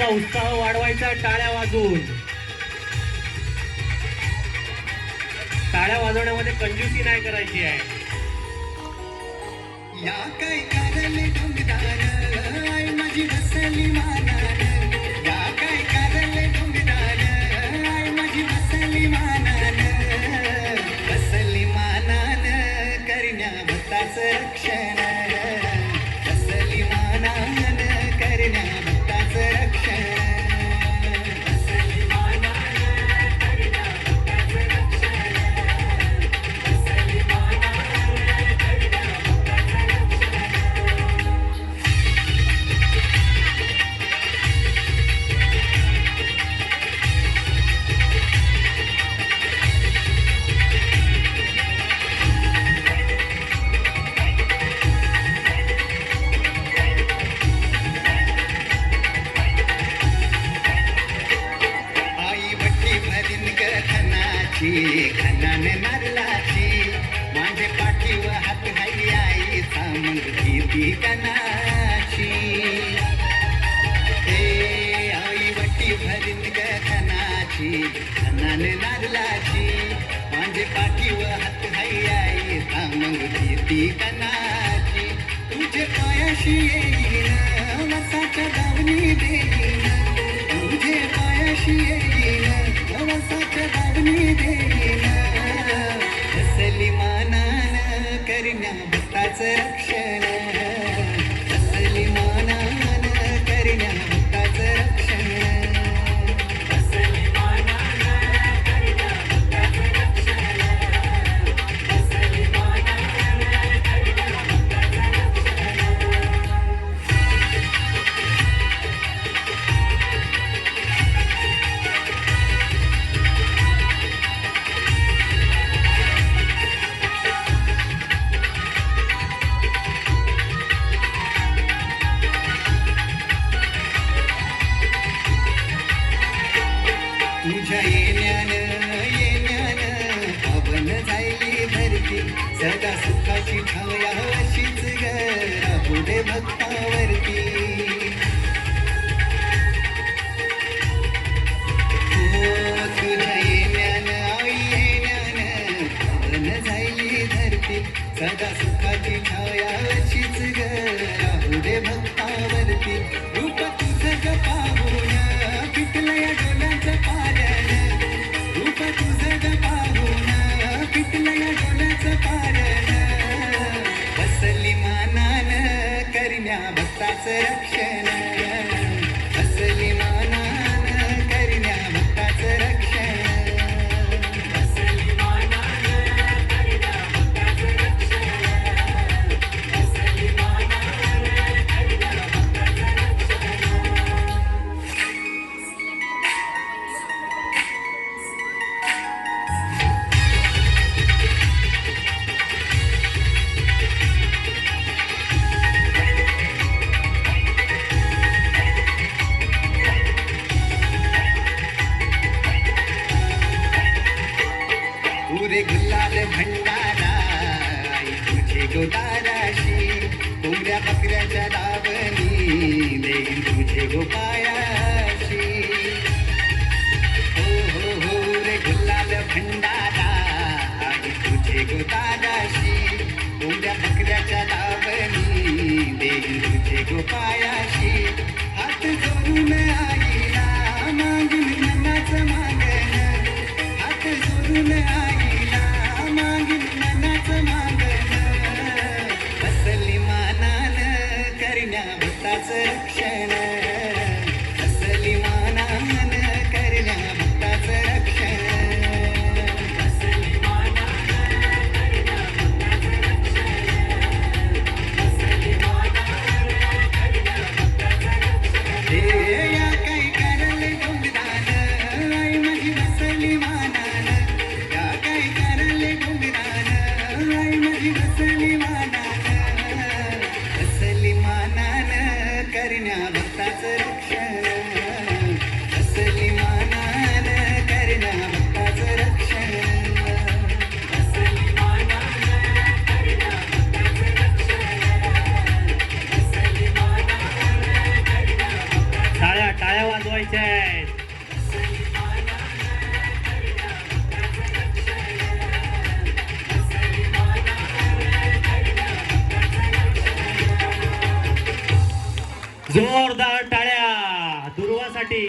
भक्तांचा उत्साह वाढवायचा टाळ्या वाजवून. टाळ्या वाजवण्यामध्ये कंजूसी नाही करायची आहे. या काय करले डोंगदार आई माझी बसली मानान, या काय करले डोंगदार आई माझी बसली मानान, बसली मानान करण्या भक्ताचं रक्षण, बसली मानान करण्या भक्ताचं रक्षण. खनाने नारळाची माझे पाठीव हात हाई आईचा मग किती कणाची. हे आई वटी भरीन ग खनाची खनाने नारळाची माझे पाठीव हात हाई आईचा मग किती कणाची. तुझे पायाशी येईन वसाच्या दावणी देईन, तुझे पायाशी येईन वसाच्या दावणी देईन, बसली मानान करण्या भक्ताचं रक्षण, बसली मानान करण्या भक्ताचं रक्षण. तुझ्या येण्यान पावन झाली धरती, सदा सुखाची छाया अशीच ग राहू दे भक्तावरती. हो तुझ्या येण्यान पावन झाली धरती, सदा सुखाची छाया अशीच ग राहू दे भक्तावरती. रूप तुझं ग पाहून पिटलया डोळ्याचं पारण, रूप तुझं ग पाहून पिटलया डोळ्याचं पारण, बसली मानान करण्या भक्ताचं रक्षण, बसली मानान करण्या भक्ताचं रक्षण. पुरे गुलाल भंडारा आई तुझे गोदाराशी, कोंबड्या बकऱ्याच्या दावणी देईन तुझे गोपायाशी. हो हो हो रे गुलाल भंडारा आई तुझे गोदाराशी, कोंबड्या बकऱ्याच्या दावणी देईन तुझे गोपायाशी. हात जोडून आईला मागून मनाचं मागण, हात जोडून आईला मागून मनाचं मागण, बसली मानान करण्या भक्ताचं रक्षण, बसली मानान करण्या भक्ताचं रक्षण. या काही करले डोंगरान आई माझी बसली मानान, या काही करले डोंगरान आई माझी बसली मानान, बसली मानान करण्या भक्ता मोठे आहेत. जोरदार